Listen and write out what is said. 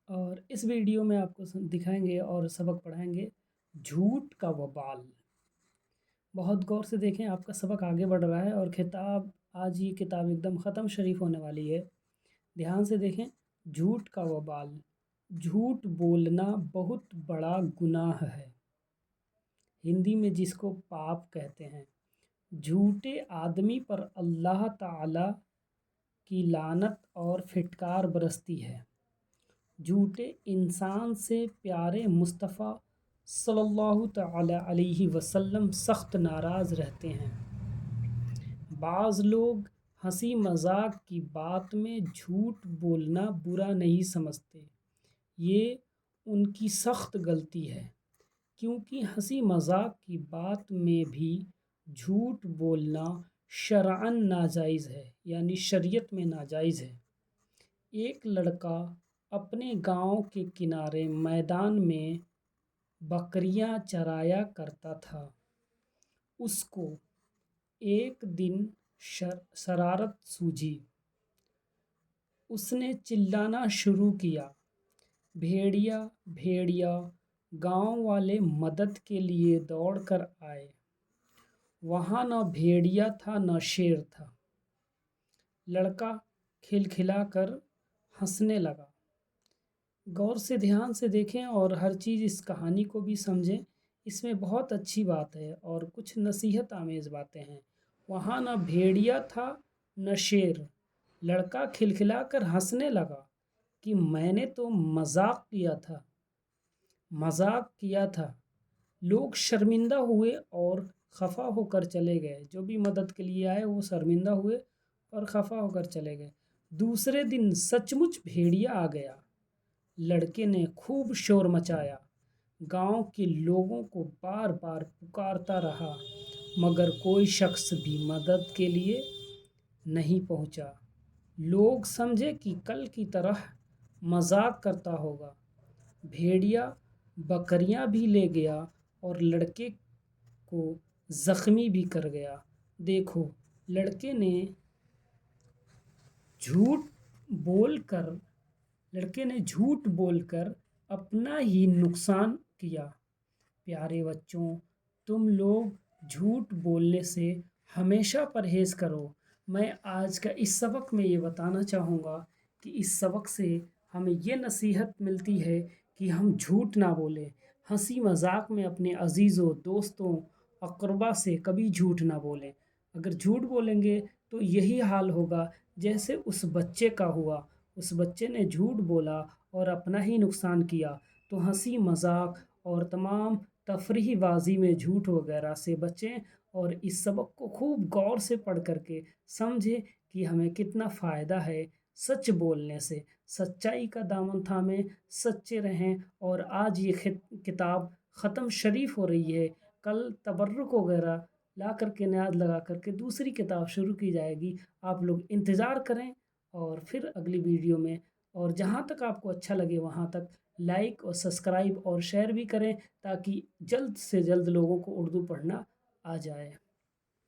اور اس ویڈیو میں آپ کو دکھائیں گے اور سبق پڑھائیں گے جھوٹ کا وبال۔ بہت غور سے دیکھیں، آپ کا سبق آگے بڑھ رہا ہے اور آج یہ کتاب ایک دم ختم شریف ہونے والی ہے۔ دھیان سے دیکھیں، جھوٹ کا وبال۔ جھوٹ بولنا بہت بڑا گناہ ہے، ہندی میں جس کو پاپ کہتے ہیں۔ جھوٹے آدمی پر اللہ تعالی کی لعنت اور پھٹکار برستی ہے۔ جھوٹے انسان سے پیارے مصطفیٰ صلی اللہ تعالی علیہ وسلم سخت ناراض رہتے ہیں۔ بعض لوگ ہنسی مذاق کی بات میں جھوٹ بولنا برا نہیں سمجھتے، یہ ان کی سخت غلطی ہے، کیونکہ ہنسی مذاق کی بات میں بھی جھوٹ بولنا شرعاً ناجائز ہے، یعنی شریعت میں ناجائز ہے۔ ایک لڑکا اپنے گاؤں کے کنارے میدان میں بکریاں چرایا کرتا تھا۔ اس کو ایک دن شرارت سوجھی، اس نے چلانا شروع کیا، بھیڑیا بھیڑیا! گاؤں والے مدد کے لیے دوڑ کر آئے۔ وہاں نہ بھیڑیا تھا نہ شیر تھا۔ لڑکا کھلکھلا کر ہنسنے لگا۔ غور سے دھیان سے دیکھیں اور ہر چیز اس کہانی کو بھی سمجھیں، اس میں بہت اچھی بات ہے اور کچھ نصیحت آمیز باتیں ہیں۔ وہاں نہ بھیڑیا تھا نہ شیر، لڑکا کھلکھلا کر ہنسنے لگا کہ میں نے تو مذاق کیا تھا۔ لوگ شرمندہ ہوئے اور خفا ہو کر چلے گئے، جو بھی مدد کے لیے آئے وہ شرمندہ ہوئے اور خفا ہو کر چلے گئے۔ دوسرے دن سچ مچ بھیڑیا آ گیا۔ لڑکے نے خوب شور مچایا، گاؤں کے لوگوں کو بار بار پکارتا رہا، مگر کوئی شخص بھی مدد کے لیے نہیں پہنچا۔ لوگ سمجھے کہ کل کی طرح مذاق کرتا ہوگا۔ بھیڑیا بکریاں بھی لے گیا اور لڑکے کو زخمی بھی کر گیا۔ دیکھو، لڑکے نے جھوٹ بول کر اپنا ہی نقصان کیا۔ پیارے بچوں، تم لوگ جھوٹ بولنے سے ہمیشہ پرہیز کرو۔ میں آج کا اس سبق میں یہ بتانا چاہوں گا کہ اس سبق سے ہمیں یہ نصیحت ملتی ہے کہ ہم جھوٹ نہ بولیں۔ ہنسی مذاق میں اپنے عزیزوں، دوستوں، اقربا سے کبھی جھوٹ نہ بولیں۔ اگر جھوٹ بولیں گے تو یہی حال ہوگا جیسے اس بچے کا ہوا۔ اس بچے نے جھوٹ بولا اور اپنا ہی نقصان کیا۔ تو ہنسی مذاق اور تمام تفریحی بازی میں جھوٹ وغیرہ سے بچیں اور اس سبق کو خوب غور سے پڑھ کر کے سمجھیں کہ ہمیں کتنا فائدہ ہے سچ بولنے سے۔ سچائی کا دامن تھامیں، سچے رہیں۔ اور آج یہ کتاب ختم شریف ہو رہی ہے، کل تبرک وغیرہ لا کر کے نیاز لگا کر کے دوسری کتاب شروع کی جائے گی۔ آپ لوگ انتظار کریں اور پھر اگلی ویڈیو میں، اور جہاں تک آپ کو اچھا لگے وہاں تک لائک اور سبسکرائب اور شیئر بھی کریں تاکہ جلد سے جلد لوگوں کو اردو پڑھنا آ جائے۔